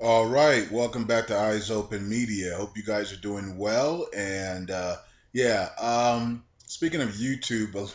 All right, welcome back to Eyes Open Media. Hope you guys are doing well. And speaking of YouTube, a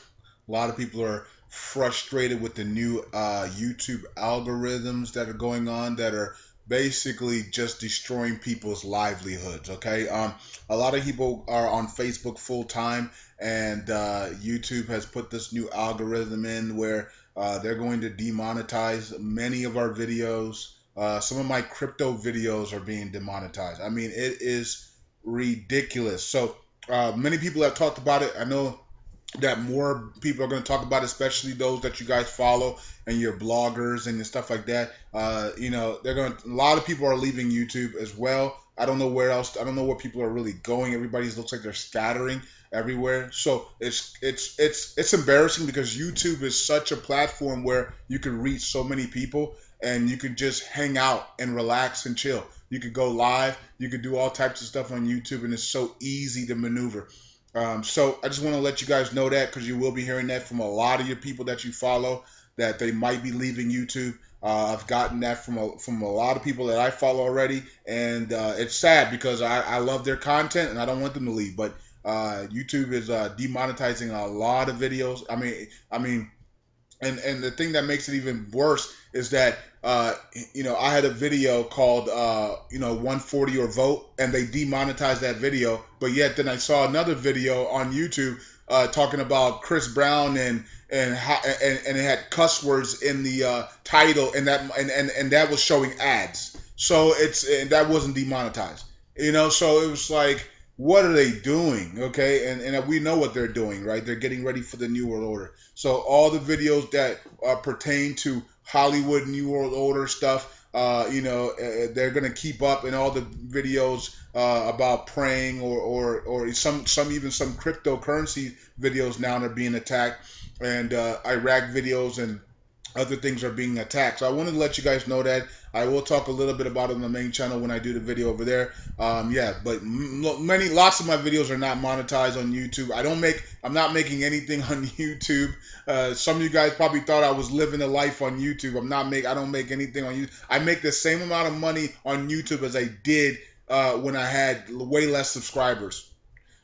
lot of people are frustrated with the new YouTube algorithms that are going on that are basically just destroying people's livelihoods. Okay, a lot of people are on Facebook full time, and YouTube has put this new algorithm in where they're going to demonetize many of our videos. Some of my crypto videos are being demonetized. I mean, it is ridiculous. So many people have talked about it. I know that more people are going to talk about it, especially those that you guys follow and your bloggers and stuff like that. They're going to, a lot of people are leaving YouTube as well. I don't know where else. I don't know where people are really going. Everybody looks like they're scattering everywhere. So it's embarrassing because YouTube is such a platform where you can reach so many people and you could just hang out and relax and chill. You could go live. You could do all types of stuff on YouTube, and it's so easy to maneuver. So I just want to let you guys know that because you will be hearing that from a lot of your people that you follow that they might be leaving YouTube. I've gotten that from a lot of people that I follow already, and it's sad because I love their content and I don't want them to leave. But YouTube is demonetizing a lot of videos. I mean, and the thing that makes it even worse is that I had a video called 140 or vote, and they demonetized that video. But yet then I saw another video on YouTube talking about Chris Brown and it had cuss words in the title, and that was showing ads. So and that wasn't demonetized. So it was like, what are they doing? Okay, and we know what they're doing, right? They're getting ready for the New World Order. So all the videos that pertain to Hollywood New World Order stuff, they're gonna keep up, and all the videos about praying or some even some cryptocurrency videos now are being attacked, and Iraq videos and other things are being attacked. So I wanted to let you guys know that. I will talk a little bit about it on the main channel when I do the video over there. But lots of my videos are not monetized on YouTube. I'm not making anything on YouTube. Some of you guys probably thought I was living a life on YouTube. I don't make anything on YouTube. I make the same amount of money on YouTube as I did when I had way less subscribers.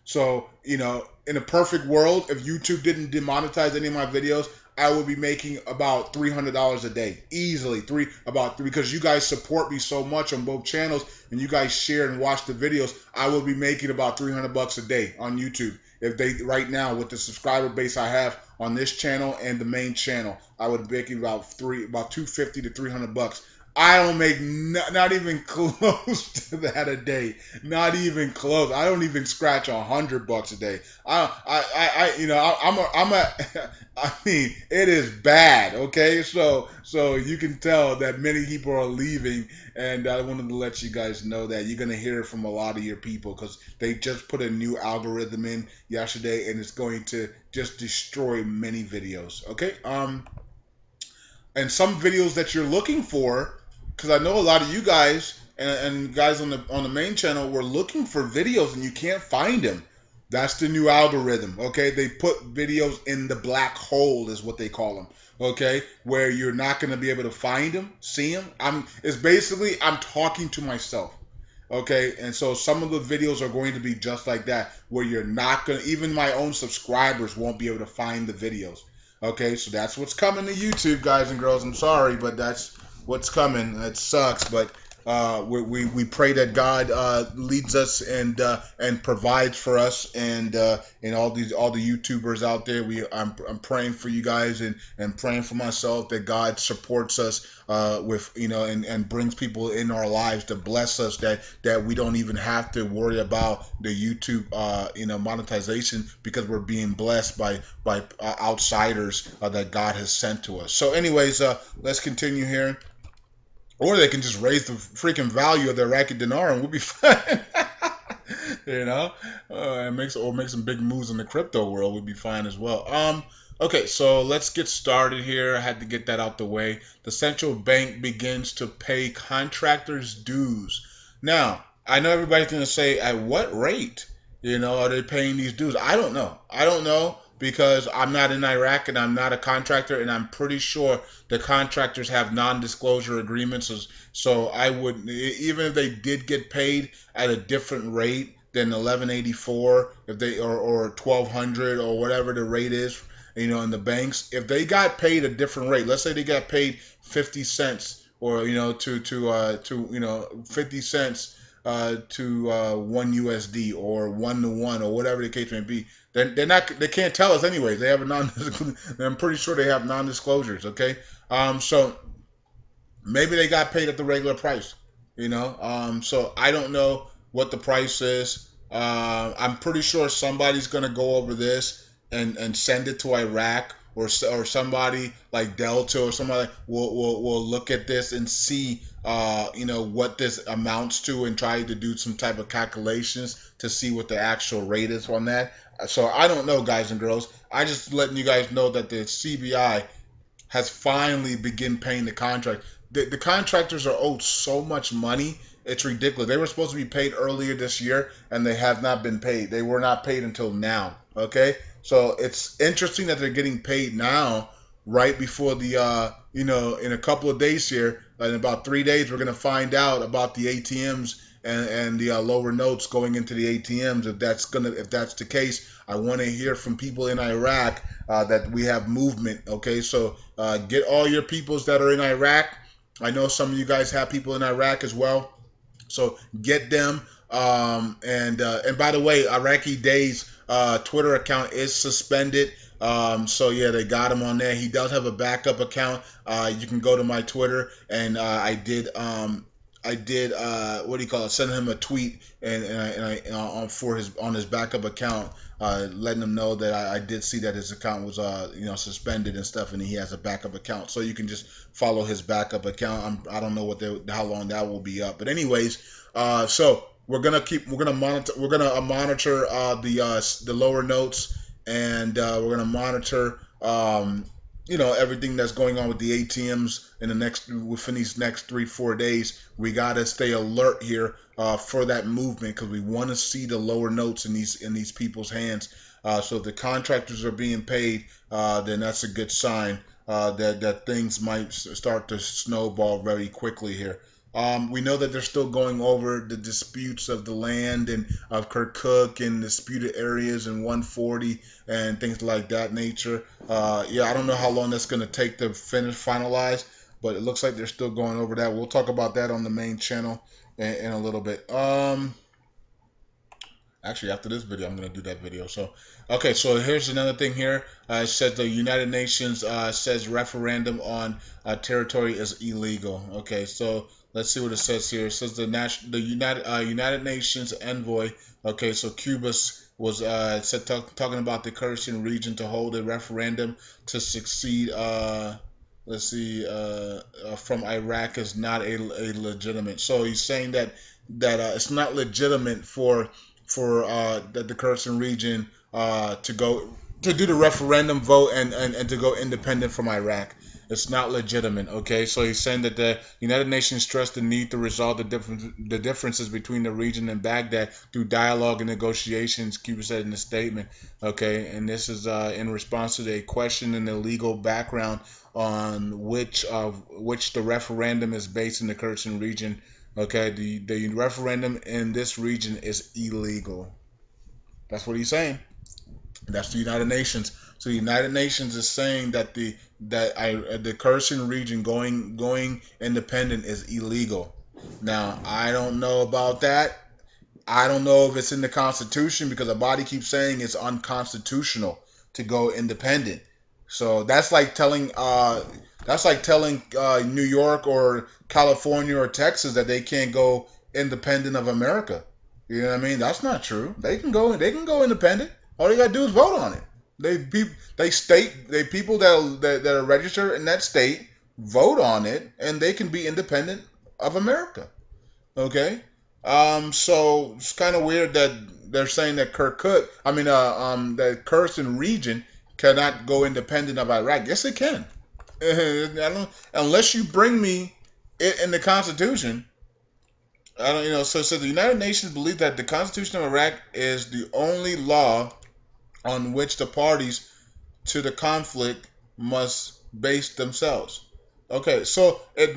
So, in a perfect world, if YouTube didn't demonetize any of my videos, I would be making about $300 a day, easily because you guys support me so much on both channels, and you guys share and watch the videos. I would be making about $300 a day on YouTube. If they right now with the subscriber base I have on this channel and the main channel, I would be making about 250 to $300. I don't make not even close to that a day. Not even close. I don't even scratch $100 a day. I mean, it is bad. Okay, so you can tell that many people are leaving, and I wanted to let you guys know that you're gonna hear it from a lot of your people because they just put a new algorithm in yesterday, and it's going to just destroy many videos. Okay, and some videos that you're looking for, because I know a lot of you guys and guys on the main channel were looking for videos and you can't find them. That's the new algorithm. Okay, they put videos in the black hole is what they call them. Okay, where you're not going to be able to find them, see them. It's basically I'm talking to myself. Okay, and so some of the videos are going to be just like that, where you're not going to, even my own subscribers won't be able to find the videos. Okay, so that's what's coming to YouTube, guys and girls. I'm sorry, but that's what's coming. It sucks, but we pray that God leads us and provides for us, and all the YouTubers out there. I'm praying for you guys and praying for myself that God supports us with and brings people in our lives to bless us, that we don't even have to worry about the YouTube monetization, because we're being blessed by outsiders that God has sent to us. So anyways, let's continue here. Or they can just raise the freaking value of the Iraqi dinar and we'll be fine. And make some big moves in the crypto world. We'll be fine as well. Okay, so let's get started here. I had to get that out the way. The central bank begins to pay contractors' dues. Now, I know everybody's going to say, at what rate? Are they paying these dues? I don't know. because I'm not in Iraq and I'm not a contractor, and I'm pretty sure the contractors have non-disclosure agreements. So I would, even if they did get paid at a different rate than 1184, if they or 1200 or whatever the rate is, in the banks, if they got paid a different rate, let's say they got paid 50 cents or to 50 cents to 1 USD or 1 to 1 or whatever the case may be. They can't tell us anyways. They have a non. I'm pretty sure they have non-disclosures. Okay, so maybe they got paid at the regular price. So I don't know what the price is. I'm pretty sure somebody's gonna go over this and send it to Iraq, or somebody like Delta or somebody will look at this and see what this amounts to and try to do some type of calculations to see what the actual rate is on that. So I don't know, guys and girls. I just letting you guys know that the CBI has finally begun paying the contract. The contractors are owed so much money. It's ridiculous. They were supposed to be paid earlier this year, and they have not been paid. They were not paid until now. Okay, so it's interesting that they're getting paid now, right before the in a couple of days here. In about 3 days, we're gonna find out about the ATMs and the lower notes going into the ATMs. If that's the case, I want to hear from people in Iraq that we have movement. Okay, so get all your peoples that are in Iraq. I know some of you guys have people in Iraq as well. So get them. And by the way, Iraqi Day's Twitter account is suspended. So yeah, they got him on there. He does have a backup account. You can go to my Twitter, and I did what do you call it? Send him a tweet and on his backup account, letting him know that I did see that his account was suspended and stuff, and he has a backup account. So you can just follow his backup account. I don't know how long that will be up, but anyways, so we're gonna monitor the lower notes, and we're gonna monitor everything that's going on with the ATMs within these next 3-4 days. We gotta stay alert here for that movement, because we want to see the lower notes in these people's hands. So if the contractors are being paid, then that's a good sign that things might start to snowball very quickly here. We know that they're still going over the disputes of the land and of Kirkuk and disputed areas in 140 and things like that nature. I don't know how long that's going to take to finalize, but it looks like they're still going over that. We'll talk about that on the main channel in a little bit. Actually, after this video, I'm going to do that video. So here's another thing here. It says the United Nations says referendum on territory is illegal. Okay, so let's see what it says here. It says the United Nations envoy. Okay, so Cuba was talking about the Kurdistan region to hold a referendum to succeed. Let's see, from Iraq is not a legitimate. So he's saying that it's not legitimate for the Kurdistan region to do the referendum vote and to go independent from Iraq. It's not legitimate. Okay, so he's saying that the United Nations stressed the need to resolve the differences between the region and Baghdad through dialogue and negotiations, Cuba said in a statement. Okay, and this is in response to a question in the legal background on which the referendum is based in the Kurdistan region. Okay, the referendum in this region is illegal. That's what he's saying. That's the United Nations. So the United Nations is saying that the Kurdistan region going independent is illegal. Now, I don't know about that. I don't know if it's in the Constitution, because the body keeps saying it's unconstitutional to go independent. So that's like telling New York or California or Texas that they can't go independent of America. You know what I mean? That's not true. They can go independent. All they gotta do is vote on it. People that are registered in that state vote on it, and they can be independent of America. Okay, so it's kind of weird that they're saying that the Kurdistan region cannot go independent of Iraq. Yes, it can. Unless you bring me it in the Constitution. I don't. So the United Nations believe that the Constitution of Iraq is the only law on which the parties to the conflict must base themselves. Okay, so there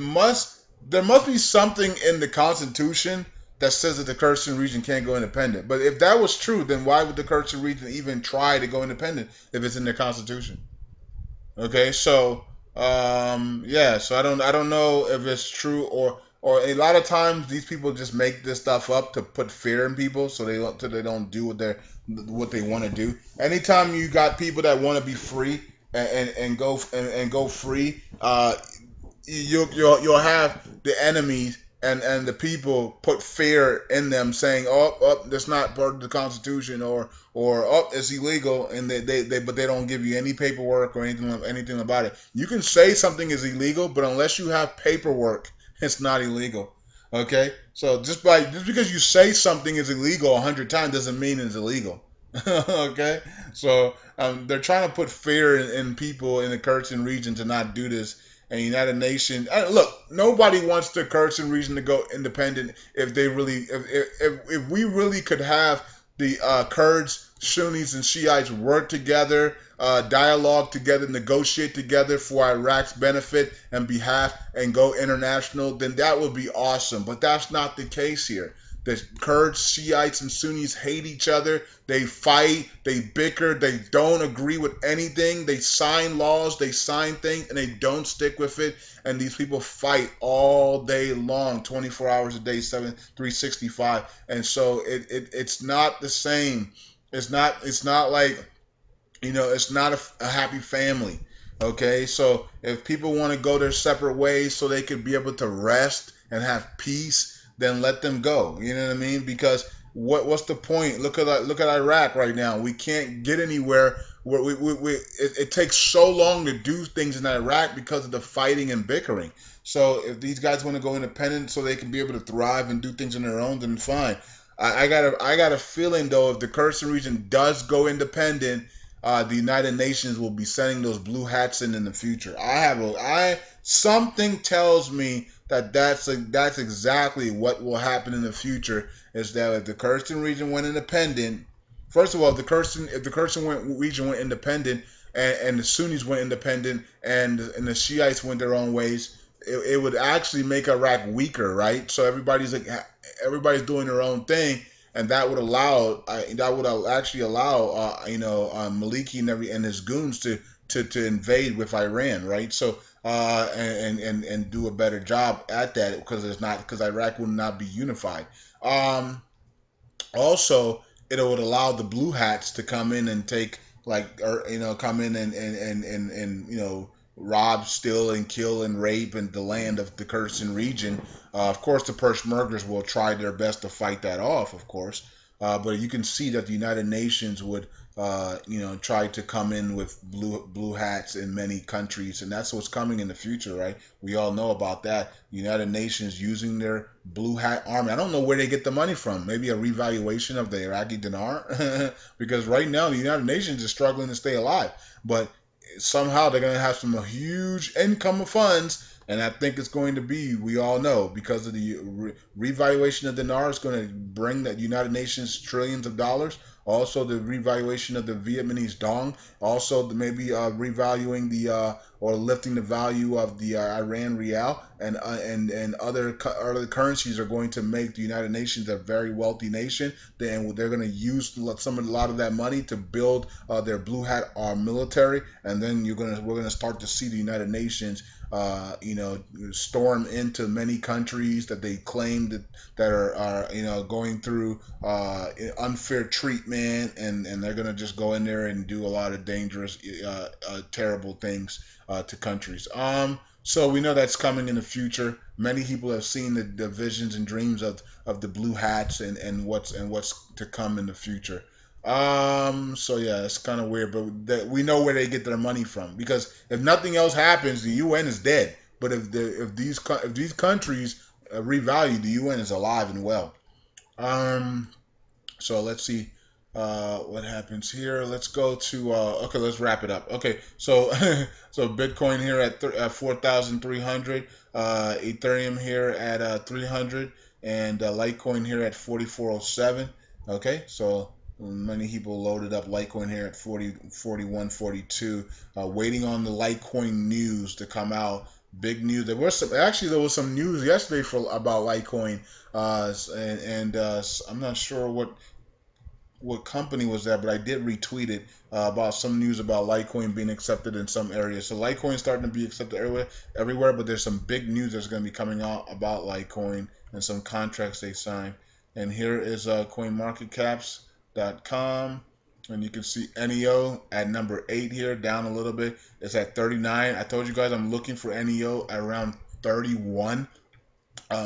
must be something in the Constitution that says that the Kurdistan region can't go independent. But if that was true, then why would the Kurdistan region even try to go independent if it's in the Constitution? Okay, so yeah, so I don't know if it's true or a lot of times these people just make this stuff up to put fear in people so they don't do what they want to do. Anytime you got people that want to be free and go free, you'll have the enemies and the people put fear in them, saying, "Oh, that's not part of the Constitution," or "Oh, it's illegal," and but they don't give you any paperwork or anything about it. You can say something is illegal, but unless you have paperwork, it's not illegal. Okay, so just because you say something is illegal 100 times doesn't mean it's illegal. Okay, so they're trying to put fear in people in the Kurdistan region to not do this. And United Nations, look, nobody wants the Kurdistan region to go independent if they really, if we really could have the Kurds, Sunnis, and Shiites work together, dialogue together, negotiate together for Iraq's benefit and behalf, and go international, then that would be awesome. But that's not the case here. The Kurds, Shiites, and Sunnis hate each other. They fight, they bicker, they don't agree with anything. They sign laws, they sign things, and they don't stick with it. And these people fight all day long, 24 hours a day, 365. And so it's not the same. It's not like, it's not a happy family. Okay, so if people want to go their separate ways so they could be able to rest and have peace, then let them go. You know what I mean? Because what's the point? Look at Iraq right now. We can't get anywhere. Where it takes so long to do things in Iraq because of the fighting and bickering. So if these guys want to go independent so they can be able to thrive and do things on their own, then fine. I got a feeling though, if the Kurdistan region does go independent, the United Nations will be sending those blue hats in the future. Something tells me that that's exactly what will happen in the future. Is that if the Kurdistan region went independent, first of all, if the Kurdistan region went independent and the Sunnis went independent and the Shiites went their own ways, it would actually make Iraq weaker, right? So everybody's doing their own thing, and that would actually allow Maliki and his goons to invade with Iran, right? So and do a better job at that because Iraq would not be unified. Also, it would allow the blue hats to come in and take come in and rob, steal, and kill and rape and the land of the Kurdistan region. Of course, the Peshmergas will try their best to fight that off, of course. But you can see that the United Nations would, try to come in with blue hats in many countries, and that's what's coming in the future, right? We all know about that. United Nations using their blue hat army. I don't know where they get the money from. Maybe a revaluation of the Iraqi dinar, because right now the United Nations is struggling to stay alive. But somehow they're going to have some huge income of funds, and I think it's going to be, we all know, because of the revaluation of the dinar is going to bring the United Nations trillions of dollars. Also, the revaluation of the Vietnamese dong. Also, maybe revaluing or lifting the value of the Iran rial and other currencies are going to make the United Nations a very wealthy nation. They're going to use a lot of that money to build their blue hat military, and then we're gonna start to see the United Nations storm into many countries that they claim that are going through unfair treatment, and they're gonna just go in there and do a lot of dangerous, terrible things to countries. So we know that's coming in the future. Many people have seen the visions and dreams of the blue hats and what's to come in the future. So yeah, it's kind of weird, but we know where they get their money from, because if nothing else happens, the UN is dead. But if these countries revalue, the UN is alive and well. So let's see what happens here. Let's go to okay. Let's wrap it up. Okay, so so Bitcoin here at 4,300, Ethereum here at 300, and Litecoin here at 4,407. Okay, so Many people loaded up Litecoin here at 40, 41, 42, waiting on the Litecoin news to come out. Big news. There was some news yesterday about Litecoin, I'm not sure what company was that, but I did retweet it about some news about Litecoin being accepted in some areas. So Litecoin is starting to be accepted everywhere, but there's some big news that's going to be coming out about Litecoin and some contracts they signed. And here is CoinMarketCaps.com, and you can see NEO at number 8 here, down a little bit. It's at 39. I told you guys I'm looking for NEO at around 31.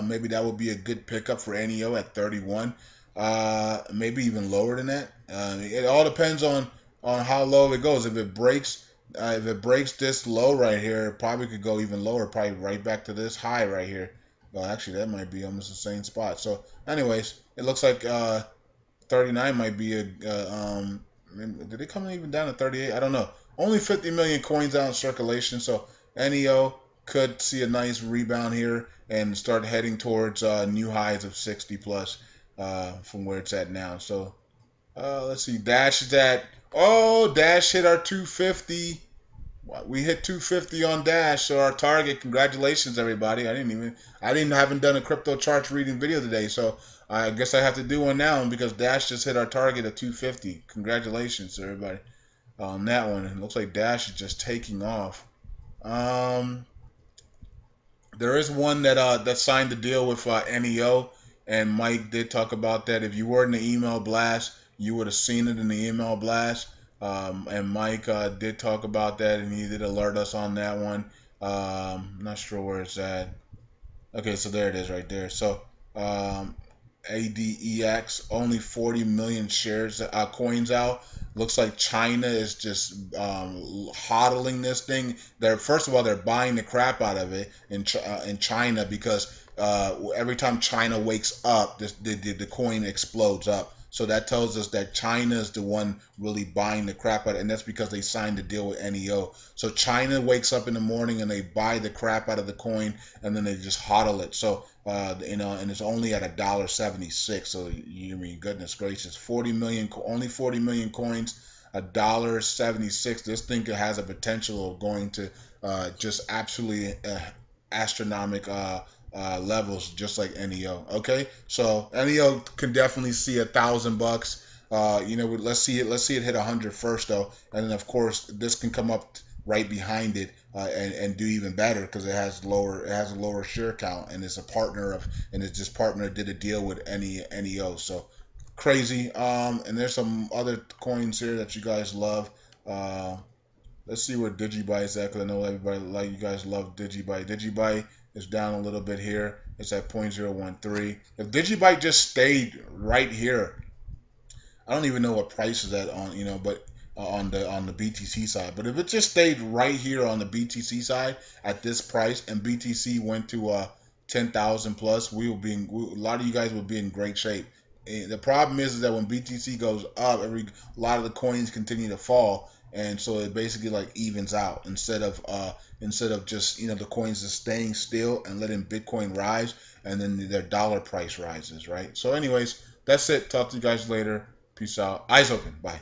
Maybe that would be a good pickup for NEO at 31. Maybe even lower than that. It all depends on how low it goes. If it breaks this low right here, it probably could go even lower, probably right back to this high right here. Well, actually, that might be almost the same spot. So, anyways, it looks like 39 might be a. Did it come even down to 38? I don't know. Only 50 million coins out in circulation, so NEO could see a nice rebound here and start heading towards new highs of 60 plus from where it's at now. So let's see. Dash is at. Oh, Dash hit our 250. We hit 250 on Dash, so our target. Congratulations, everybody. Haven't done a crypto charts reading video today, so I guess I have to do one now because Dash just hit our target of 250. Congratulations, everybody, on that one. It looks like Dash is just taking off. There is one that signed the deal with NEO, and Mike did talk about that. If you were in the email blast, you would have seen it in the email blast. And Mike did talk about that, and he did alert us on that one. Not sure where it's at. Okay, so there it is right there. So ADEX, only 40 million shares coins out. Looks like China is just hodling this thing. First of all, they're buying the crap out of it in China because every time China wakes up, the coin explodes up. So that tells us that China is the one really buying the crap out of it, and that's because they signed a deal with NEO. So China wakes up in the morning and they buy the crap out of the coin, and then they just hodl it. So and it's only at $1.76. So you mean, goodness gracious, 40 million, only 40 million coins, $1.76. This thing has a potential of going to just absolutely astronomical levels, just like NEO. Okay, so NEO can definitely see $1,000. Let's see it hit 100 first though, and then of course this can come up right behind it and do even better because it has a lower share count, and it's a partner of, and this partner did a deal with NEO. So crazy. And there's some other coins here that you guys love. Let's see where DigiBuy is at, because I know you guys love DigiBuy. DigiBuy is down a little bit here. It's at 0.013. If DigiBuy just stayed right here, I don't even know what price is that on, but on the BTC side. But if it just stayed right here on the BTC side at this price, and BTC went to 10,000 plus, a lot of you guys would be in great shape. And the problem is that when BTC goes up, a lot of the coins continue to fall, and so it basically like evens out instead of just the coins just staying still and letting Bitcoin rise, and then their dollar price rises, right? So anyways, that's it. Talk to you guys later. Peace out. Eyes open. Bye.